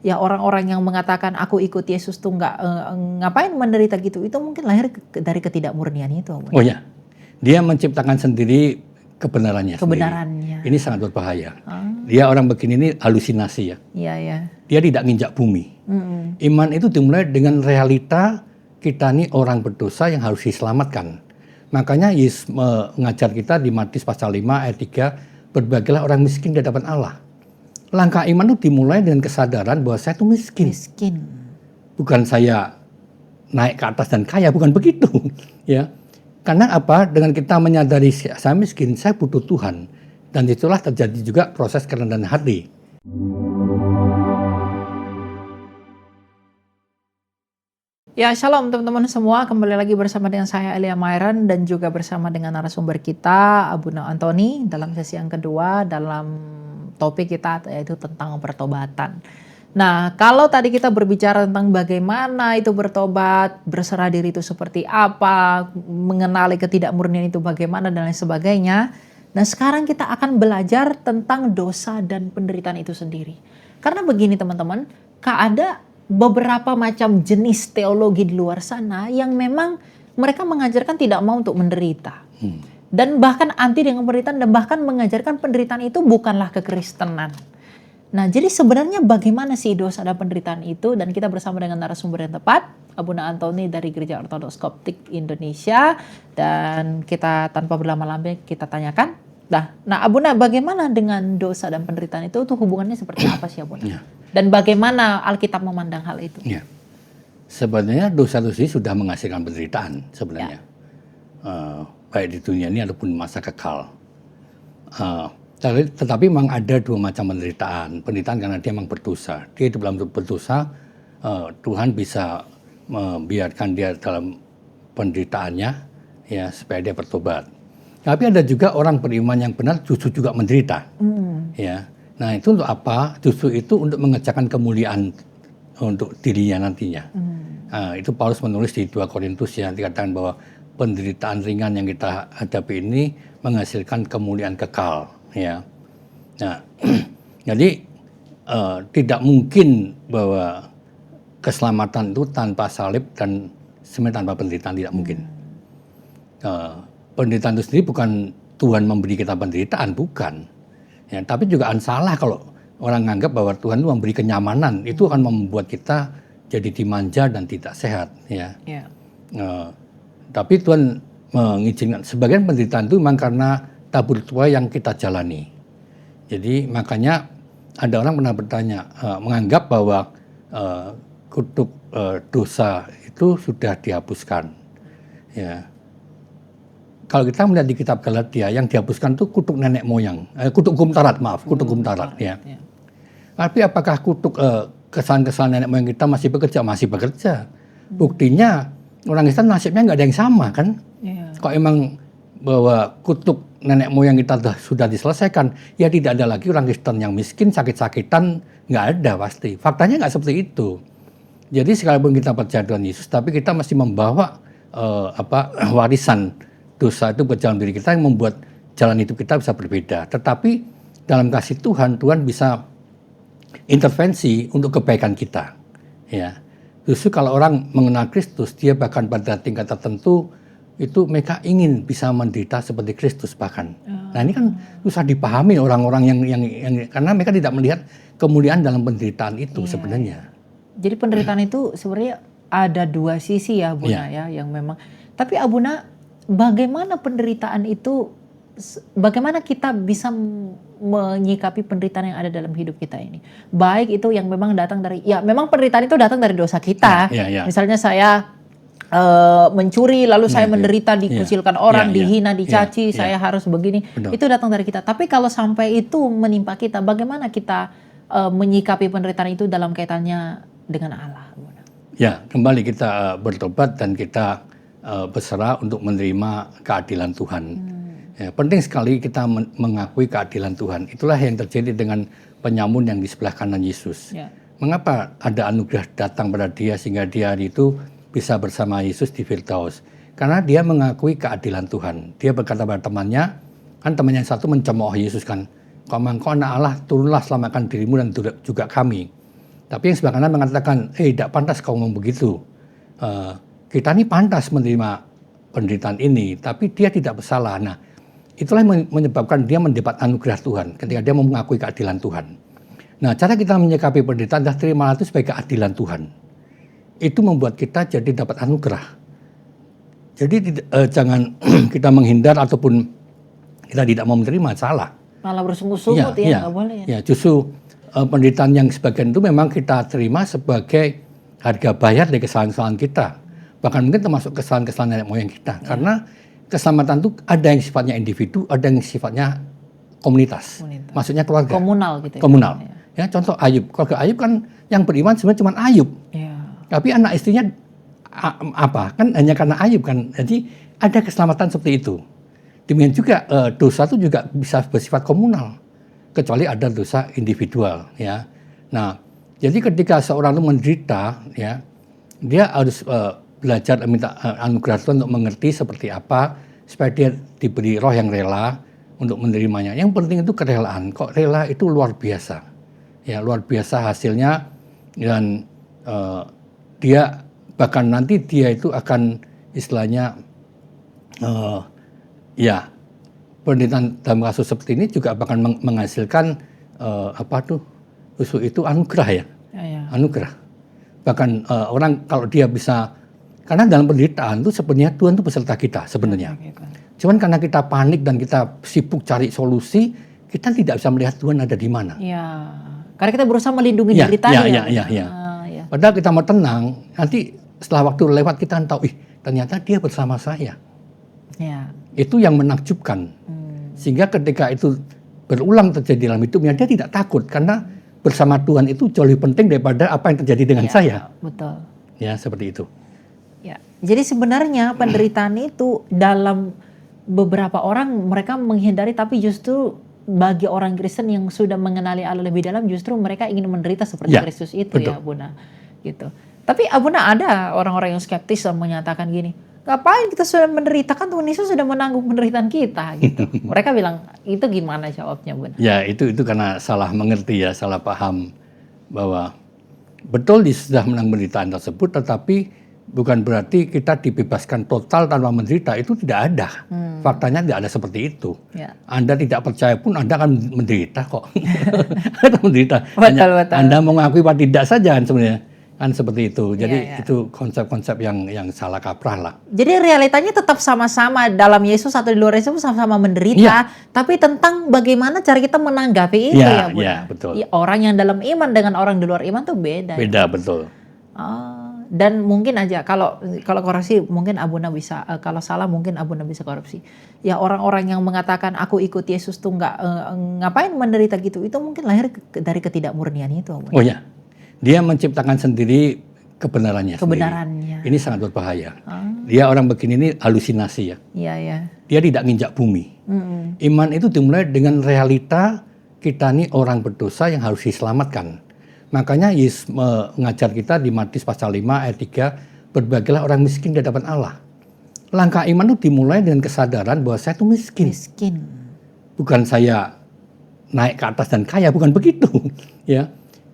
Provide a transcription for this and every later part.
Ya orang-orang yang mengatakan aku ikut Yesus tuh nggak ngapain menderita gitu, itu mungkin lahir dari ketidakmurnian itu, Abuna. Oh ya, dia menciptakan sendiri kebenarannya sendiri. Kebenarannya. Ini sangat berbahaya. Dia orang begini ini halusinasi ya. Iya ya. Dia tidak nginjak bumi. Iman itu dimulai dengan realita kita nih orang berdosa yang harus diselamatkan. Makanya Yesus mengajar kita di Matius pasal 5 ayat 3, berbahagialah orang miskin di hadapan Allah. Langkah iman itu dimulai dengan kesadaran bahwa saya itu miskin. Bukan saya naik ke atas dan kaya, bukan begitu. Ya, karena apa? Dengan kita menyadari saya miskin, saya butuh Tuhan. Dan itulah terjadi juga proses kerendahan hati. Ya, shalom teman-teman semua. Kembali lagi bersama dengan saya Elia Mairan dan juga bersama dengan narasumber kita Abuna Antoni dalam sesi yang kedua dalam topik kita yaitu tentang pertobatan. Nah, kalau tadi kita berbicara tentang bagaimana itu bertobat, berserah diri itu seperti apa, mengenali ketidakmurnian itu bagaimana dan lain sebagainya. Nah, sekarang kita akan belajar tentang dosa dan penderitaan itu sendiri. Karena begini teman-teman, ada beberapa macam jenis teologi di luar sana yang memang mereka mengajarkan tidak mau untuk menderita. Dan bahkan anti dengan penderitaan dan bahkan mengajarkan penderitaan itu bukanlah kekristenan. Nah, jadi sebenarnya bagaimana sih dosa dan penderitaan itu? Dan kita bersama dengan narasumber yang tepat, Abuna Antoni dari Gereja Ortodoks Koptik Indonesia. Dan kita tanpa berlama-lama kita tanyakan. Nah Abuna, bagaimana dengan dosa dan penderitaan itu? Tuh hubungannya seperti apa sih Abuna? Ya. Dan bagaimana Alkitab memandang hal itu? Ya. Sebenarnya dosa-dosa sudah menghasilkan penderitaan sebenarnya. Ya. Baik di dunia ini ataupun masa kekal. Tetapi memang ada dua macam penderitaan. Penderitaan karena dia memang berdosa. Dia dalam berdosa, Tuhan bisa membiarkan dia dalam penderitaannya, ya supaya dia bertobat. Tapi ada juga orang beriman yang benar justru juga menderita. Ya. Nah itu untuk apa? Justru itu untuk mengerjakan kemuliaan untuk dirinya nantinya. Itu Paulus menulis di 2 Korintus yang dikatakan bahwa penderitaan ringan yang kita hadapi ini menghasilkan kemuliaan kekal. Ya, nah, jadi tidak mungkin bahwa keselamatan itu tanpa salib dan sebenarnya tanpa penderitaan tidak mungkin. Penderitaan itu sendiri bukan Tuhan memberi kita penderitaan, bukan. Ya, tapi juga salah kalau orang menganggap bahwa Tuhan itu memberi kenyamanan, itu akan membuat kita jadi dimanja dan tidak sehat. Ya. Yeah. Tapi Tuhan mengizinkan sebagian penderitaan itu memang karena tabur tuai yang kita jalani. Jadi makanya ada orang pernah bertanya, menganggap bahwa kutuk dosa itu sudah dihapuskan. Ya. Kalau kita melihat di kitab Galatia yang dihapuskan itu kutuk nenek moyang, kutuk hukum Taurat, kutuk hukum Taurat. Ya. Tapi apakah kutuk kesalahan-kesalahan nenek moyang kita masih bekerja? Masih bekerja. Buktinya orang Kristen nasibnya nggak ada yang sama kan? Yeah. Kalau emang bahwa kutuk nenek moyang kita sudah diselesaikan, ya tidak ada lagi orang Kristen yang miskin, sakit-sakitan, nggak ada pasti. Faktanya nggak seperti itu. Jadi sekalipun kita percaya Tuhan Yesus, tapi kita masih membawa warisan dosa itu berjalan diri kita yang membuat jalan hidup kita bisa berbeda. Tetapi dalam kasih Tuhan, Tuhan bisa intervensi untuk kebaikan kita. Ya. Justru kalau orang mengenal Kristus, dia bahkan pada tingkat tertentu itu mereka ingin bisa menderita seperti Kristus bahkan. Nah ini kan susah dipahami orang-orang yang karena mereka tidak melihat kemuliaan dalam penderitaan itu sebenarnya. Jadi penderitaan itu sebenarnya ada dua sisi ya Abuna ya yang memang. Tapi Abuna, bagaimana penderitaan itu? Bagaimana kita bisa menyikapi penderitaan yang ada dalam hidup kita ini? Baik itu yang memang datang dari, ya memang penderitaan itu datang dari dosa kita. Misalnya saya mencuri, lalu saya menderita, dikucilkan orang, dihina, dicaci, saya harus begini. Betul. Itu datang dari kita. Tapi kalau sampai itu menimpa kita, bagaimana kita menyikapi penderitaan itu dalam kaitannya dengan Allah? Ya, kembali kita bertobat dan kita berserah untuk menerima keadilan Tuhan. Ya, penting sekali kita mengakui keadilan Tuhan. Itulah yang terjadi dengan penyamun yang di sebelah kanan Yesus. Ya. Mengapa ada anugerah datang pada dia sehingga dia hari itu bisa bersama Yesus di Firdaus? Karena dia mengakui keadilan Tuhan. Dia berkata pada temannya, kan temannya yang satu mencemooh Yesus kan, "Kau anak Allah, turunlah selamatkan dirimu dan juga kami." Tapi yang sebelah kanan mengatakan, tidak pantas kau ngomong begitu. Kita ini pantas menerima penderitaan ini, tapi dia tidak bersalah. Nah, itulah yang menyebabkan dia mendapat anugerah Tuhan ketika dia mau mengakui keadilan Tuhan. Nah, cara kita menyikapi penderitaan adalah terimalah itu sebagai keadilan Tuhan. Itu membuat kita jadi dapat anugerah. Jadi jangan kita menghindar ataupun kita tidak mau menerima, salah. Malah bersungguh-sungguh nggak boleh. Ya, justru penderitaan yang sebagian itu memang kita terima sebagai harga bayar dari kesalahan-kesalahan kita. Bahkan mungkin termasuk kesalahan-kesalahan nenek moyang kita. Karena keselamatan itu ada yang sifatnya individu, ada yang sifatnya komunitas. Maksudnya keluarga. Komunal gitu ya. Komunal. Ya, contoh Ayub. Keluarga Ayub kan yang beriman sebenarnya cuma Ayub. Ya. Tapi anak istrinya apa? Kan hanya karena Ayub kan. Jadi ada keselamatan seperti itu. Demikian juga dosa itu juga bisa bersifat komunal. Kecuali ada dosa individual, ya. Nah, jadi ketika seorang itu menderita, ya, dia harus belajar minta anugerah Tuhan untuk mengerti seperti apa supaya dia diberi roh yang rela untuk menerimanya. Yang penting itu kerelaan. Kok rela itu luar biasa, ya, luar biasa hasilnya. Dan dia bahkan nanti dia itu akan istilahnya ya, penderitaan dalam kasus seperti ini juga bahkan menghasilkan itu anugerah ya. Anugerah. Bahkan orang kalau dia bisa, karena dalam penderitaan itu sebenarnya Tuhan itu beserta kita sebenarnya. Cuman karena kita panik dan kita sibuk cari solusi, kita tidak bisa melihat Tuhan ada di mana. Ya, karena kita berusaha melindungi diri tadi. Ya. Padahal kita mau tenang, nanti setelah waktu lewat kita tahu, ternyata dia bersama saya. Ya. Itu yang menakjubkan. Sehingga ketika itu berulang terjadi dalam hidupnya, dia tidak takut karena bersama Tuhan itu jauh lebih penting daripada apa yang terjadi dengan saya. Betul. Ya, seperti itu. Ya. Jadi sebenarnya penderitaan itu dalam beberapa orang mereka menghindari, tapi justru bagi orang Kristen yang sudah mengenali Allah lebih dalam, justru mereka ingin menderita seperti Kristus itu. Betul. Ya, Abuna. Gitu. Tapi Abuna, ada orang-orang yang skeptis dan menyatakan gini, ngapain kita sudah menderita, kan Tuhan Yesus sudah menanggung penderitaan kita gitu. Mereka bilang, itu gimana jawabnya, Bun? Ya, itu karena salah mengerti ya, salah paham bahwa betul dia sudah menang penderitaan tersebut, tetapi bukan berarti kita dibebaskan total tanpa menderita, itu tidak ada. Faktanya tidak ada seperti itu. Ya. Anda tidak percaya pun Anda akan menderita kok. Anda menderita. Betul. Anda mau mengakui apa tidak saja kan sebenarnya. Kan seperti itu. Jadi itu konsep-konsep yang salah kaprah lah. Jadi realitanya tetap sama-sama dalam Yesus atau di luar Yesus sama-sama menderita, tapi tentang bagaimana cara kita menanggapi itu ya, Bu. Iya, betul. Orang yang dalam iman dengan orang di luar iman tuh beda. Beda, betul. Dan mungkin aja kalau korupsi mungkin Abuna bisa, kalau salah mungkin Abuna bisa korupsi. Ya, orang-orang yang mengatakan aku ikut Yesus tuh ngapain menderita gitu, itu mungkin lahir dari ketidakmurnian itu, Abuna. Oh ya. Dia menciptakan sendiri kebenarannya. Kebenarannya. Ini sangat berbahaya. Dia orang begini ini halusinasi ya. Iya. Dia tidak nginjak bumi. Iman itu dimulai dengan realita kita ini orang berdosa yang harus diselamatkan. Makanya Yesus mengajar kita di Matius pasal 5 ayat 3, berbahagialah orang miskin di hadapan Allah. Langkah iman itu dimulai dengan kesadaran bahwa saya itu miskin. Bukan saya naik ke atas dan kaya, bukan begitu. Ya.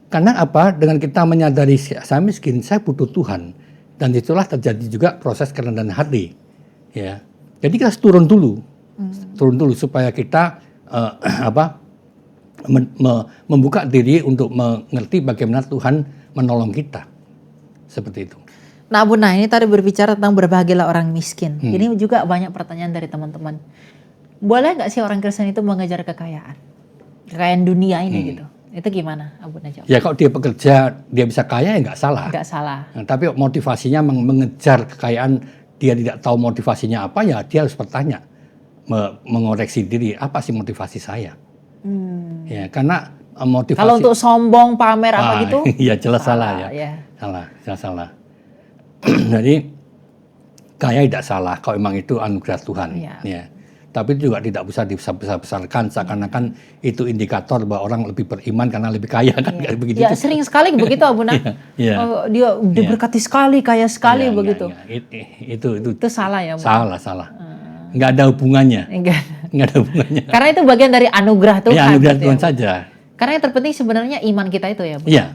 Karena apa? Dengan kita menyadari saya miskin, saya butuh Tuhan, dan itulah terjadi juga proses kerendahan hati. Ya, jadi kita harus turun dulu supaya kita membuka diri untuk mengerti bagaimana Tuhan menolong kita, seperti itu. Nah, Abuna, ini tadi berbicara tentang berbahagialah orang miskin. Ini juga banyak pertanyaan dari teman-teman. Boleh nggak sih orang Kristen itu mengejar kekayaan dunia ini gitu? Itu gimana, Abuna jawab? Ya, kalau dia bekerja, dia bisa kaya ya nggak salah. Nggak salah. Nah, tapi motivasinya mengejar kekayaan, dia tidak tahu motivasinya apa, ya dia harus bertanya, mengoreksi diri, apa sih motivasi saya? Ya, karena motivasi. Kalau untuk sombong, pamer apa gitu? Iya, jelas salah ya. Jelas salah. Jadi kaya tidak salah, kalau memang itu anugerah Tuhan. Ya. Tapi juga tidak bisa dibesar-besarkan seakan-akan itu indikator bahwa orang lebih beriman karena lebih kaya kan, begitu. Ya, sering sekali begitu, Abuna. Dia diberkati sekali, kaya sekali begitu. Itu salah ya, Bu? Salah. Nggak ada hubungannya. Nggak ada hubungannya. Karena itu bagian dari anugerah Tuhan. Ya, anugerah Tuhan saja. Karena yang terpenting sebenarnya iman kita itu ya, Bu. Iya.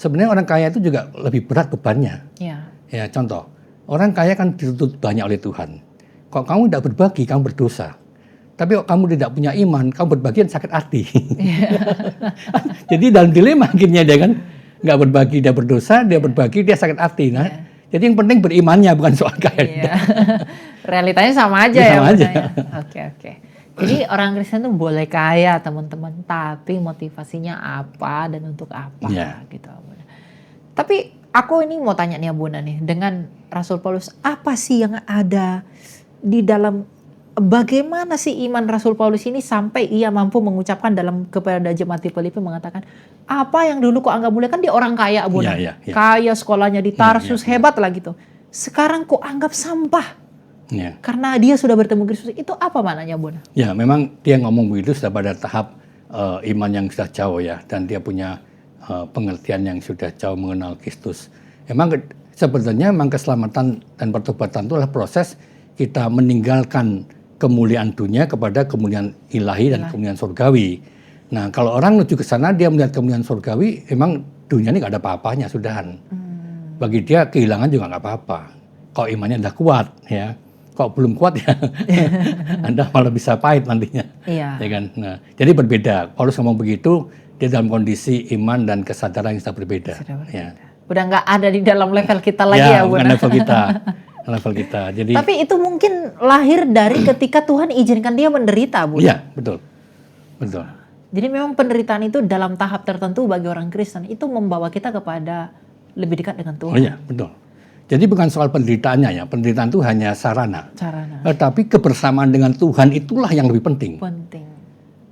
sebenarnya orang kaya itu juga lebih berat bebannya. Ya. Ya, contoh, orang kaya kan dituntut banyak oleh Tuhan. Kalau kamu tidak berbagi, kamu berdosa. Tapi kalau kamu tidak punya iman, kamu berbagi sakit hati. Jadi dalam dilema akhirnya dia kan nggak berbagi dia berdosa, dia berbagi dia sakit hati. Nah, jadi yang penting berimannya bukan soal kaya. Iya. Realitanya sama aja Ya, ya. sama aja. Oke. Jadi orang Kristen tuh boleh kaya teman-teman, tapi motivasinya apa dan untuk apa gitu. Abuna. Tapi aku ini mau tanya nih Abuna nih, dengan Rasul Paulus, apa sih yang ada di dalam, bagaimana sih iman Rasul Paulus ini sampai ia mampu mengucapkan kepada jemaat di Filipi mengatakan, apa yang dulu kok anggap mulia, kan dia orang kaya Abuna, kaya, sekolahnya di Tarsus, hebat lah gitu. Sekarang kok anggap sampah. Karena dia sudah bertemu Kristus, itu apa maknanya Abuna? Ya, memang dia ngomong begitu sudah pada tahap iman yang sudah jauh ya, dan dia punya pengertian yang sudah jauh mengenal Kristus. Memang sebenarnya memang keselamatan dan pertobatan itu adalah proses kita meninggalkan kemuliaan dunia kepada kemuliaan ilahi dan kemuliaan surgawi. Nah, kalau orang menuju ke sana dia melihat kemuliaan surgawi, memang dunia ini nggak ada apa-apanya, sudahan. Bagi dia kehilangan juga nggak apa-apa. Kalau imannya udah kuat ya. Kok belum kuat ya, Anda malah bisa pahit nantinya. Iya. Ya kan? Nah, jadi berbeda. Paulus ngomong begitu, dia dalam kondisi iman dan kesadaran yang sudah berbeda. Ya. Udah nggak ada di dalam level kita lagi ya, bukan level kita. Level kita. Jadi, tapi itu mungkin lahir dari ketika Tuhan izinkan dia menderita, Bu. Iya, betul. Betul. Jadi memang penderitaan itu dalam tahap tertentu bagi orang Kristen itu membawa kita kepada lebih dekat dengan Tuhan. Oh iya, betul. Jadi bukan soal penderitaannya ya, penderitaan itu hanya sarana. Tapi kebersamaan dengan Tuhan itulah yang lebih penting.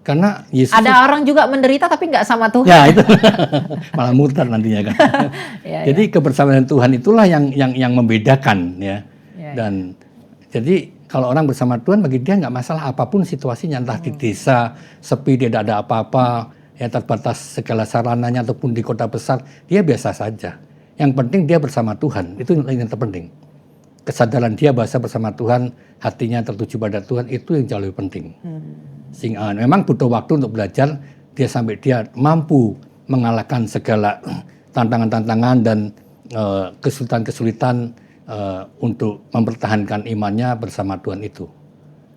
Karena Yesus ada orang juga menderita tapi nggak sama Tuhan. Ya itu malah murtad nantinya kan. Jadi kebersamaan dengan Tuhan itulah yang membedakan ya. Dan jadi kalau orang bersama Tuhan bagi dia nggak masalah apapun situasinya, entah di desa sepi tidak ada apa-apa, ya terbatas segala sarananya ataupun di kota besar, dia biasa saja. Yang penting dia bersama Tuhan, itu yang terpenting. Kesadaran dia bahasa bersama Tuhan, hatinya tertuju pada Tuhan, itu yang jauh lebih penting. Sehingga memang butuh waktu untuk belajar, dia sampai dia mampu mengalahkan segala tantangan-tantangan dan kesulitan-kesulitan untuk mempertahankan imannya bersama Tuhan itu.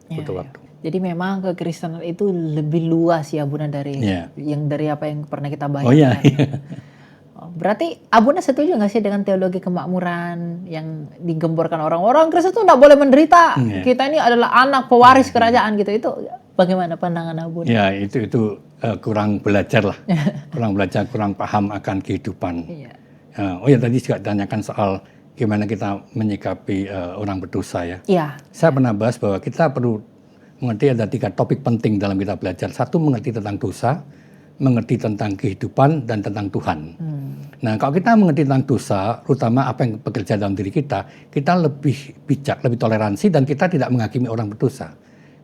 Butuh waktu. Jadi memang kekristenan itu lebih luas ya Abuna dari dari apa yang pernah kita bayangkan. Oh iya. Berarti Abuna setuju nggak sih dengan teologi kemakmuran yang digemborkan orang-orang Kristen itu nggak boleh menderita? Kita ini adalah anak pewaris kerajaan gitu. Itu bagaimana pandangan Abuna? Ya itu kurang belajar lah, kurang paham akan kehidupan. Oh ya tadi juga tanyakan soal gimana kita menyikapi orang berdosa ya. Saya pernah bahas bahwa kita perlu mengerti ada 3 topik penting dalam kita belajar. Satu, mengerti tentang dosa, mengerti tentang kehidupan dan tentang Tuhan. Nah, kalau kita mengerti tentang dosa, terutama apa yang bekerja dalam diri kita lebih bijak, lebih toleransi, dan kita tidak menghakimi orang berdosa.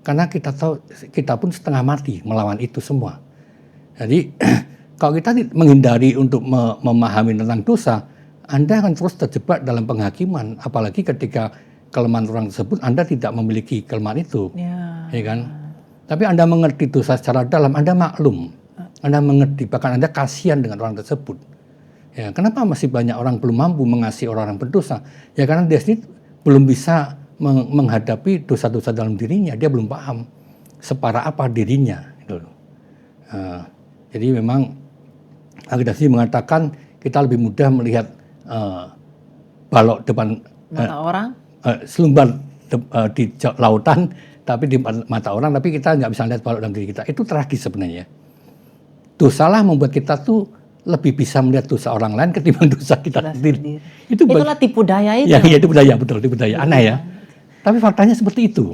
Karena kita tahu kita pun setengah mati melawan itu semua. Jadi kalau kita menghindari untuk memahami tentang dosa, Anda akan terus terjebak dalam penghakiman, apalagi ketika kelemahan orang tersebut Anda tidak memiliki kelemahan itu, ya kan? Tapi Anda mengerti dosa secara dalam, Anda maklum. Anda mengerti, bahkan Anda kasihan dengan orang tersebut. Ya, kenapa masih banyak orang belum mampu mengasihi orang-orang berdosa? Ya karena dia sendiri belum bisa menghadapi dosa-dosa dalam dirinya. Dia belum paham separah apa dirinya. Gitu. Jadi memang Alkitab mengatakan kita lebih mudah melihat balok depan mata orang, selumbar di lautan, tapi di mata orang, tapi kita nggak bisa lihat balok dalam diri kita. Itu tragis sebenarnya. Dosalah membuat kita tuh lebih bisa melihat dosa orang lain ketimbang dosa kita sendiri. Itulah tipu daya itu. Ya, tipu daya, betul, tipu daya. Aneh ya. Tapi faktanya seperti itu.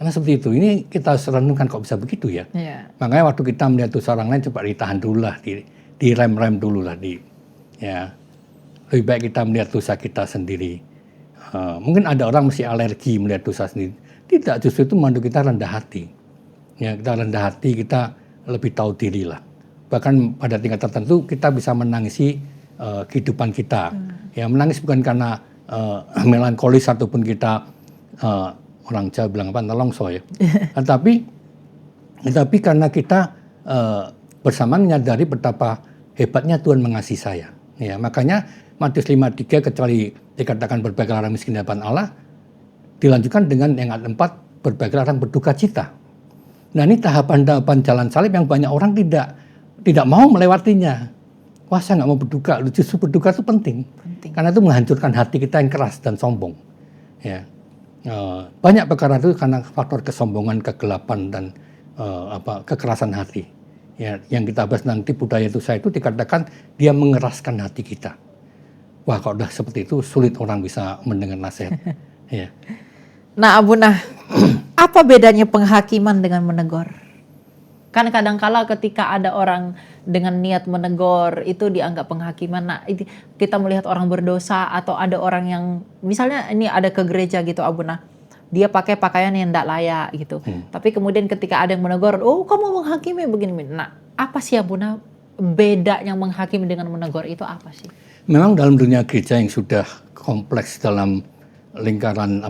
Karena seperti itu. Ini kita renungkan kok bisa begitu ya. Makanya waktu kita melihat dosa orang lain coba ditahan dulu lah, direm-rem dulu lah. Lebih baik kita melihat dosa kita sendiri. Mungkin ada orang mesti alergi melihat dosa sendiri. Tidak, justru itu membantu kita rendah hati. Ya, kita rendah hati, kita lebih tahu diri lah. Bahkan pada tingkat tertentu kita bisa menangisi kehidupan kita. Ya, menangis bukan karena melankolis ataupun kita orang Jawa bilang apa, nelongso ya. Tetapi karena kita bersamaan menyadari betapa hebatnya Tuhan mengasihi saya. Ya, makanya Matius 5:3 kecuali dikatakan berbaikilah orang miskin di hadapan Allah, dilanjutkan dengan yang ayat 4, berbaikilah orang berduka cita. Nah, ini tahapan-tahapan jalan salib yang banyak orang tidak mau melewatinya. Wah, saya nggak mau berduka. Justru berduka itu penting. Karena itu menghancurkan hati kita yang keras dan sombong. Ya. Banyak perkara itu karena faktor kesombongan, kegelapan, dan kekerasan hati. Ya, yang kita bahas nanti budaya dosa itu dikatakan dia mengeraskan hati kita. Wah, kalau udah seperti itu sulit orang bisa mendengar nasihat. Ya. Nah, Abuna, apa bedanya penghakiman dengan menegur? Kan kadang-kala ketika ada orang dengan niat menegur itu dianggap penghakiman. Nah, kita melihat orang berdosa atau ada orang yang misalnya ini ada ke gereja gitu, Abuna. Dia pakai pakaian yang tidak layak gitu. Tapi kemudian ketika ada yang menegur, oh kamu menghakimi begini. Nah, apa sih, Abuna, bedanya menghakimi dengan menegur itu apa sih? Memang dalam dunia gereja yang sudah kompleks dalam lingkaran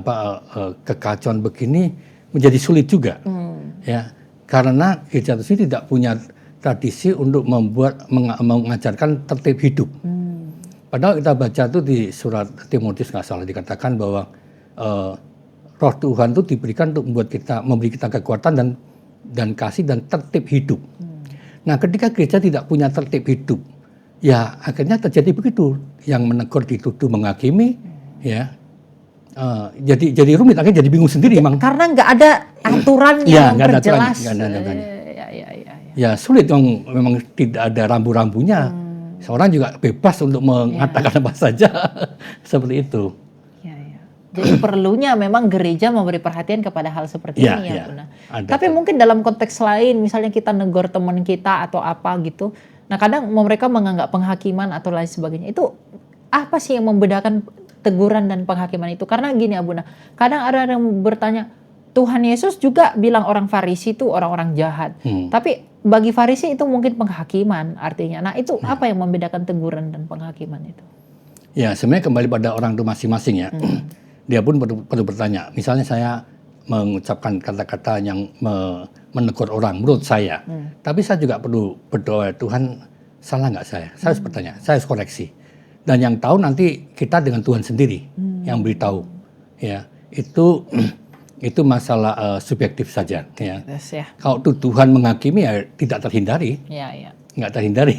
kekacauan begini menjadi sulit juga. Ya. Karena gereja itu tidak punya tradisi untuk mengajarkan tertib hidup. Padahal kita baca itu di surat Timotius nggak salah dikatakan bahwa Roh Tuhan itu diberikan untuk memberi kita kekuatan dan kasih dan tertib hidup. Nah, ketika gereja tidak punya tertib hidup, ya akhirnya terjadi begitu. Yang menegur dituduh menghakimi, ya. Jadi rumit, akhirnya jadi bingung sendiri. Karena nggak ada aturan yang memperjelas. Ya sulit, memang tidak ada rambu-rambunya. Seorang juga bebas untuk mengatakan apa saja seperti itu. Jadi perlunya memang gereja memberi perhatian kepada hal seperti ini ya, Bunda. Tapi mungkin dalam konteks lain, misalnya kita negor teman kita atau apa gitu. Nah, kadang mereka menganggap penghakiman atau lain sebagainya. Itu apa sih yang membedakan teguran dan penghakiman itu? Karena gini ya, Bunda. Kadang ada yang bertanya, Tuhan Yesus juga bilang orang Farisi itu orang-orang jahat. Tapi bagi Farisi itu mungkin penghakiman artinya. Nah, itu apa yang membedakan teguran dan penghakiman itu? Ya, sebenarnya kembali pada orang itu masing-masing ya. Dia pun perlu bertanya. Misalnya saya mengucapkan kata-kata yang menegur orang menurut saya. Tapi saya juga perlu berdoa, Tuhan salah nggak saya? Saya harus bertanya, saya harus koreksi. Dan yang tahu nanti kita dengan Tuhan sendiri yang beritahu. Ya, itu masalah subjektif saja. Ya. Kalau Tuhan menghakimi ya tidak terhindari. Nggak terhindari.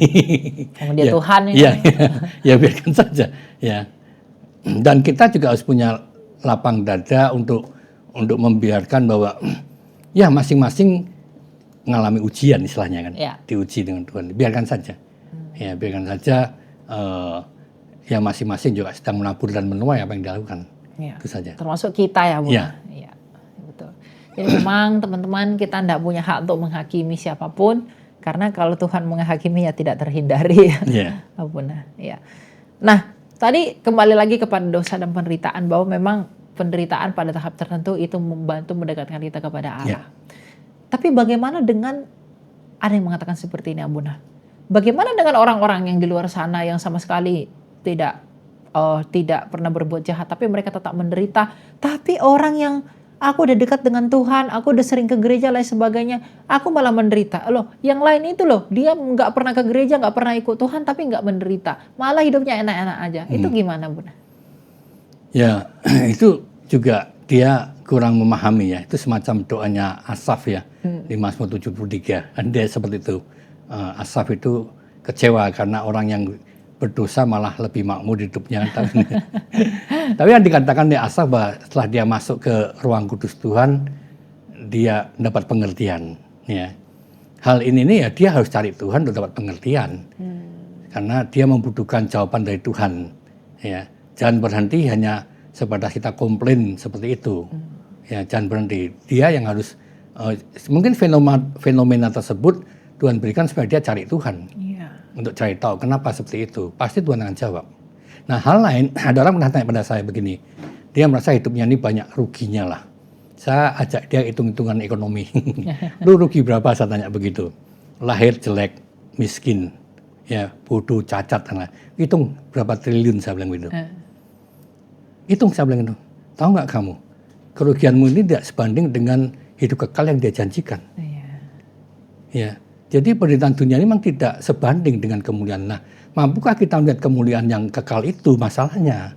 Kemudian Tuhan ya biarkan saja. Ya. Dan kita juga harus punya lapang dada untuk membiarkan bahwa ya masing-masing mengalami ujian istilahnya kan, diuji dengan Tuhan. Biarkan saja, ya biarkan saja. Ya masing-masing juga sedang menabur dan menuai apa yang dilakukan. Itu saja. Termasuk kita ya, Bu. Ya, betul. Jadi memang teman-teman kita tidak punya hak untuk menghakimi siapapun, karena kalau Tuhan menghakimi ya tidak terhindari. Ya. Nah, tadi kembali lagi kepada dosa dan penderitaan, bahwa memang penderitaan pada tahap tertentu itu membantu mendekatkan kita kepada Allah. Tapi bagaimana dengan ada yang mengatakan seperti ini, Abuna? Bagaimana dengan orang-orang yang di luar sana yang sama sekali tidak pernah berbuat jahat, tapi mereka tetap menderita? Tapi orang yang aku udah dekat dengan Tuhan, aku udah sering ke gereja lain sebagainya, aku malah menderita. Loh, yang lain itu loh, dia nggak pernah ke gereja, nggak pernah ikut Tuhan, tapi nggak menderita, malah hidupnya enak-enak aja. Itu gimana, Bunda? Ya, itu juga dia kurang memahami ya. Itu semacam doanya Asaf ya, di Mazmur 73. Dan dia seperti itu. Asaf itu kecewa karena orang yang berdosa malah lebih makmur hidupnya. Tapi yang dikatakan di Asaf bahwa setelah dia masuk ke ruang kudus Tuhan, dia dapat pengertian. Ya. Hal ini ya dia harus cari Tuhan untuk dapat pengertian. Karena dia membutuhkan jawaban dari Tuhan. Ya. Jangan berhenti hanya sebatas kita komplain seperti itu. Ya, jangan berhenti. Dia yang harus mungkin fenomena tersebut Tuhan berikan supaya dia cari Tuhan. Untuk cari tahu kenapa seperti itu. Pasti Tuhan akan jawab. Nah, hal lain, ada orang pernah tanya pada saya begini. Dia merasa hidupnya ini banyak ruginya lah. Saya ajak dia hitung-hitungan ekonomi. Lu rugi berapa? Saya tanya begitu. Lahir jelek, miskin, ya bodoh, cacat, dan lain. Hitung berapa triliun, saya bilang begitu. Hitung, saya bilang itu. Tahu nggak kamu? Kerugianmu ini tidak sebanding dengan hidup kekal yang dia janjikan. Ya. Jadi penderitaan dunia ini memang tidak sebanding dengan kemuliaan. Nah, Mampukah kita melihat kemuliaan yang kekal itu masalahnya?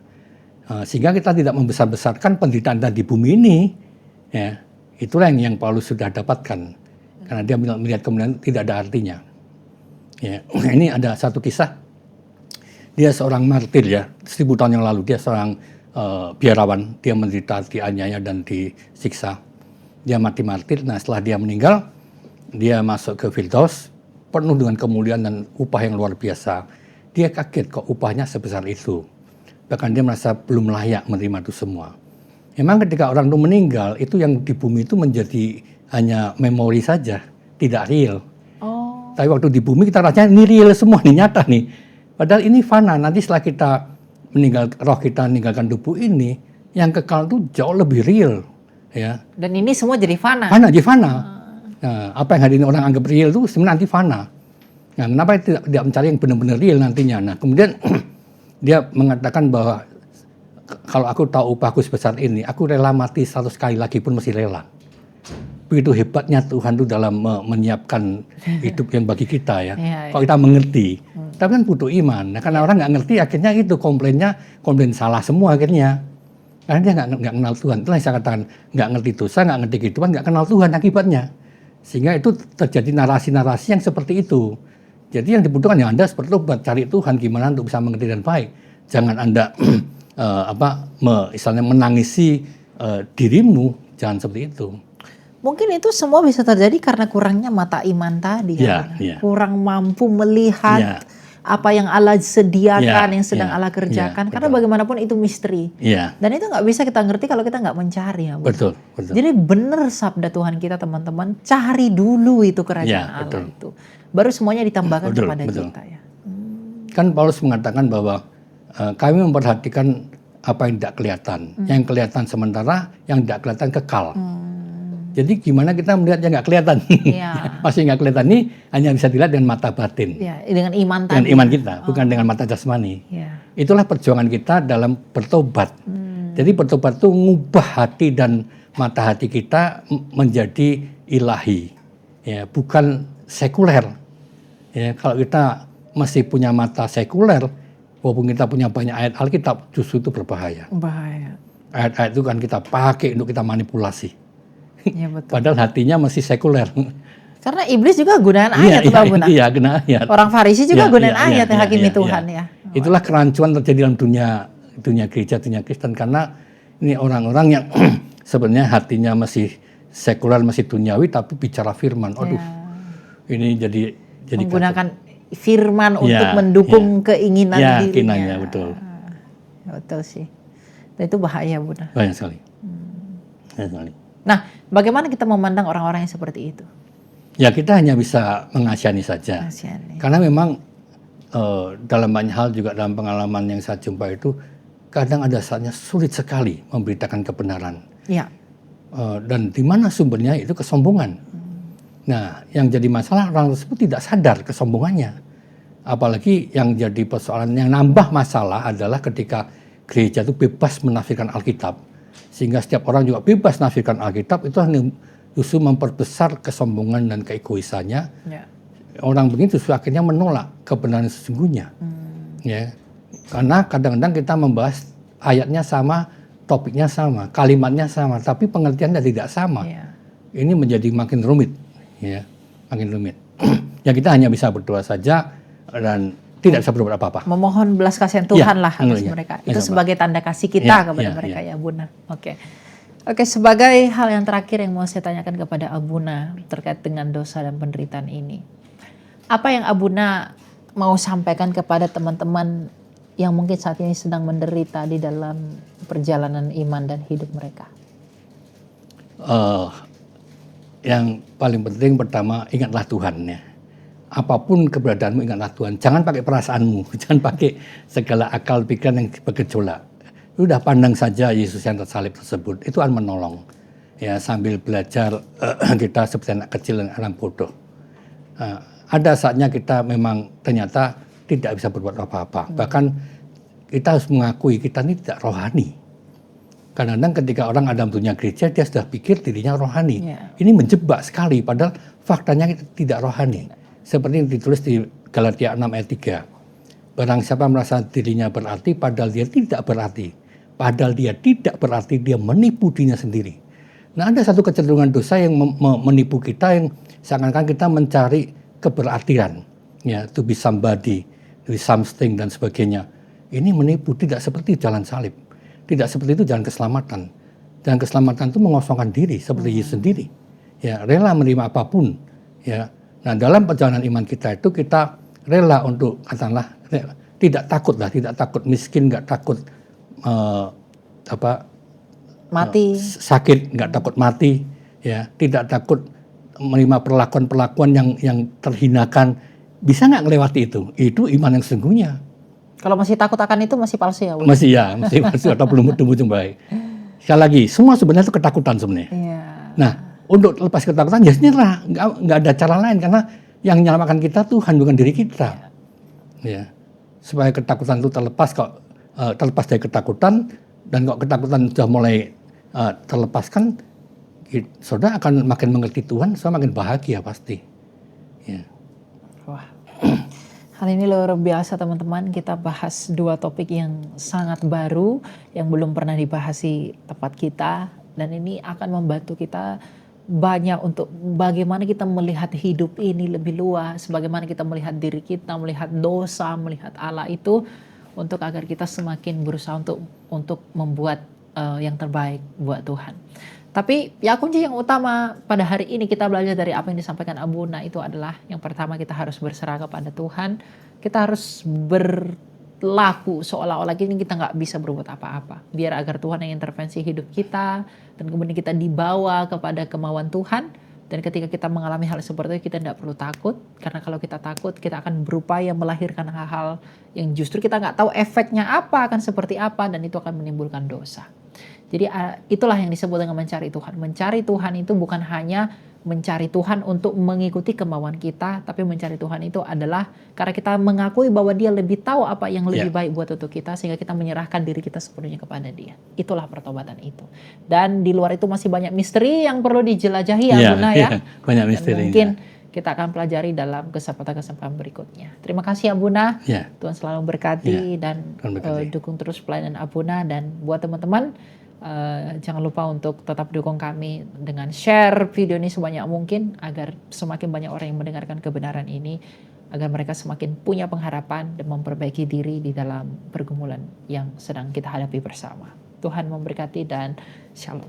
Sehingga kita tidak membesar-besarkan penderitaan di bumi ini. Ya, itulah yang Paulus sudah dapatkan. Karena dia melihat kemuliaan tidak ada artinya. Ya, ini ada satu kisah. Dia seorang martir ya, 1000 tahun yang lalu. Dia seorang biarawan. Dia menderita, dianiaya dan disiksa. Dia mati martir. Nah, setelah dia meninggal, dia masuk ke Firdaus penuh dengan kemuliaan dan upah yang luar biasa. Dia kaget kok upahnya sebesar itu. Bahkan dia merasa belum layak menerima itu semua. Memang ketika orang itu meninggal, itu yang di bumi itu menjadi hanya memori saja, tidak real. Oh. Tapi waktu di bumi kita rasanya ini real semua, ini nyata nih. Padahal ini fana. Nanti setelah kita roh kita meninggalkan tubuh ini, yang kekal itu jauh lebih real. Ya. Dan ini semua jadi fana. Jadi fana. Nah, apa yang hari ini orang anggap real itu sebenarnya nanti fana. Nah, kenapa tidak mencari yang benar-benar real nantinya? Nah, kemudian dia mengatakan bahwa kalau aku tahu upahku sebesar ini, aku rela mati 100 kali lagi pun masih rela. Begitu hebatnya Tuhan itu dalam menyiapkan hidup yang bagi kita ya. Kalau kita mengerti, tapi kan butuh iman. Nah, karena orang nggak ngerti, akhirnya itu komplain salah semua akhirnya. Karena dia nggak kenal Tuhan. Itulah yang saya katakan, nggak ngerti dosa, nggak ngerti kehidupan, nggak kenal Tuhan akibatnya. Sehingga itu terjadi narasi-narasi yang seperti itu. Jadi yang dibutuhkan ya Anda bertobat, cari Tuhan gimana untuk bisa mengerti dan baik. Jangan Anda misalnya menangisi dirimu, jangan seperti itu. Mungkin itu semua bisa terjadi karena kurangnya mata iman tadi. Kurang mampu melihat apa yang Allah sediakan, yang sedang Allah kerjakan. Karena bagaimanapun itu misteri. Dan itu nggak bisa kita ngerti kalau kita nggak mencari. Ya, betul. Jadi benar sabda Tuhan kita teman-teman, cari dulu itu kerajaan Allah itu. Baru semuanya ditambahkan kepada kita ya. Kan Paulus mengatakan bahwa kami memperhatikan apa yang tidak kelihatan. Yang kelihatan sementara, yang tidak kelihatan kekal. Jadi gimana kita melihat yang nggak kelihatan? Masih nggak kelihatan ini hanya bisa dilihat dengan mata batin. Dengan iman tadi. Dengan iman kita, bukan dengan mata jasmani. Itulah perjuangan kita dalam bertobat. Jadi bertobat itu mengubah hati dan mata hati kita menjadi ilahi. Ya, bukan sekuler. Ya, kalau kita masih punya mata sekuler, walaupun kita punya banyak ayat Alkitab, justru itu berbahaya. Ayat-ayat itu kan kita pakai untuk kita manipulasi. Ya, betul. Padahal hatinya masih sekuler. Karena iblis juga gunakan ayat, guna ayat. Orang Farisi juga gunakan ayat yang hakimi Tuhan ya. Itulah kerancuan terjadi dalam dunia gereja, dunia Kristen, karena ini orang-orang yang sebenarnya hatinya masih sekuler, masih duniawi, tapi bicara firman. Ini jadi menggunakan firman untuk mendukung keinginan dirinya. Keinginannya, betul. Betul sih. Dan itu bahaya, Bunda. Banyak sekali. Nah, bagaimana kita memandang orang-orang yang seperti itu? Ya, kita hanya bisa mengasihani saja. Karena memang dalam banyak hal juga dalam pengalaman yang saya jumpa itu, kadang ada saatnya sulit sekali memberitakan kebenaran. Dan di mana sumbernya itu kesombongan. Nah, yang jadi masalah orang tersebut tidak sadar kesombongannya. Apalagi yang jadi persoalan yang nambah masalah adalah ketika gereja itu bebas menafsirkan Alkitab. Sehingga setiap orang juga bebas menafsirkan Alkitab, itu hanya justru memperbesar kesombongan dan keegoisannya. Orang begitu justru akhirnya menolak kebenaran sesungguhnya. Ya. Karena kadang-kadang kita membahas ayatnya sama, topiknya sama, kalimatnya sama, tapi pengertiannya tidak sama. Ini menjadi makin rumit. Ya, makin rumit. Ya, kita hanya bisa berdoa saja dan tidak bisa berbuat apa-apa. Memohon belas kasihan Tuhan lah atas mereka. Itu sebagai tanda kasih kita kepada mereka ya, Abuna. Oke, sebagai hal yang terakhir yang mau saya tanyakan kepada Abuna terkait dengan dosa dan penderitaan ini. Apa yang Abuna mau sampaikan kepada teman-teman yang mungkin saat ini sedang menderita di dalam perjalanan iman dan hidup mereka? Yang paling penting pertama, ingatlah Tuhan ya. Apapun keberadaanmu, ingatlah Tuhan. Jangan pakai perasaanmu, jangan pakai segala akal pikiran yang bergejolak. Sudah pandang saja Yesus yang tersalib tersebut, itu akan menolong. Ya, sambil belajar kita seperti anak kecil dan anak bodoh. Ada saatnya kita memang ternyata tidak bisa berbuat apa-apa. Bahkan kita harus mengakui kita ini tidak rohani. Kadang-kadang ketika orang ada dunia gereja, dia sudah pikir dirinya rohani. Ini menjebak sekali, padahal faktanya tidak rohani. Seperti yang ditulis di Galatia 6 ayat 3. Barang siapa merasa dirinya berarti padahal dia tidak berarti. Padahal dia tidak berarti, dia menipu dirinya sendiri. Nah, ada satu kecenderungan dosa yang menipu kita, yang seakan-akan kita mencari keberartian, ya, to be somebody, to be something dan sebagainya. Ini menipu, tidak seperti jalan salib. Tidak seperti itu jalan keselamatan. Jalan keselamatan itu mengosongkan diri seperti Yesus sendiri. Ya, rela menerima apapun, ya. Nah, dalam perjalanan iman kita itu kita rela untuk katakanlah tidak takut miskin, nggak takut Mati. sakit, nggak takut mati, ya, tidak takut menerima perlakuan-perlakuan yang terhinakan. Bisa nggak melewati itu? Itu iman yang sesungguhnya. Kalau masih takut akan itu masih palsu ya, Bu? Masih atau belum tumbuh baik. Sekali lagi, semua sebenarnya itu ketakutan sebenarnya. Iya. Nah, untuk lepas ketakutan ya nyerah, nggak ada cara lain, karena yang menyelamatkan kita Tuhan, bukan diri kita. Ya, supaya ketakutan itu terlepas dari ketakutan, dan kalau ketakutan sudah mulai terlepaskan, saudara akan makin mengerti Tuhan, saudara makin bahagia pasti. Ya. Wah, hal ini luar biasa teman-teman. Kita bahas dua topik yang sangat baru, yang belum pernah dibahas di tempat kita, dan ini akan membantu kita banyak untuk bagaimana kita melihat hidup ini lebih luas, bagaimana kita melihat diri kita, melihat dosa, melihat Allah itu, untuk agar kita semakin berusaha untuk membuat yang terbaik buat Tuhan. Tapi ya kunci yang utama pada hari ini kita belajar dari apa yang disampaikan Abuna itu adalah, yang pertama kita harus berserah kepada Tuhan. Kita harus berlaku seolah-olah kita nggak bisa berbuat apa-apa. Biar agar Tuhan yang intervensi hidup kita, dan kemudian kita dibawa kepada kemauan Tuhan. Dan ketika kita mengalami hal seperti itu, kita tidak perlu takut. Karena kalau kita takut, kita akan berupaya melahirkan hal-hal yang justru kita nggak tahu efeknya apa, akan seperti apa, dan itu akan menimbulkan dosa. Jadi itulah yang disebut dengan mencari Tuhan. Mencari Tuhan itu bukan hanya mencari Tuhan untuk mengikuti kemauan kita, tapi mencari Tuhan itu adalah karena kita mengakui bahwa Dia lebih tahu apa yang lebih baik buat untuk kita, sehingga kita menyerahkan diri kita sepenuhnya kepada Dia. Itulah pertobatan itu. Dan di luar itu masih banyak misteri yang perlu dijelajahi ya, Buna ya. Banyak misteri. Mungkin kita akan pelajari dalam kesempatan-kesempatan berikutnya. Terima kasih Abuna. Tuhan selalu berkati dan dukung terus pelayanan Abuna. Dan buat teman-teman, jangan lupa untuk tetap dukung kami dengan share video ini sebanyak mungkin, agar semakin banyak orang yang mendengarkan kebenaran ini, agar mereka semakin punya pengharapan dan memperbaiki diri di dalam pergumulan yang sedang kita hadapi bersama. Tuhan memberkati dan shalom.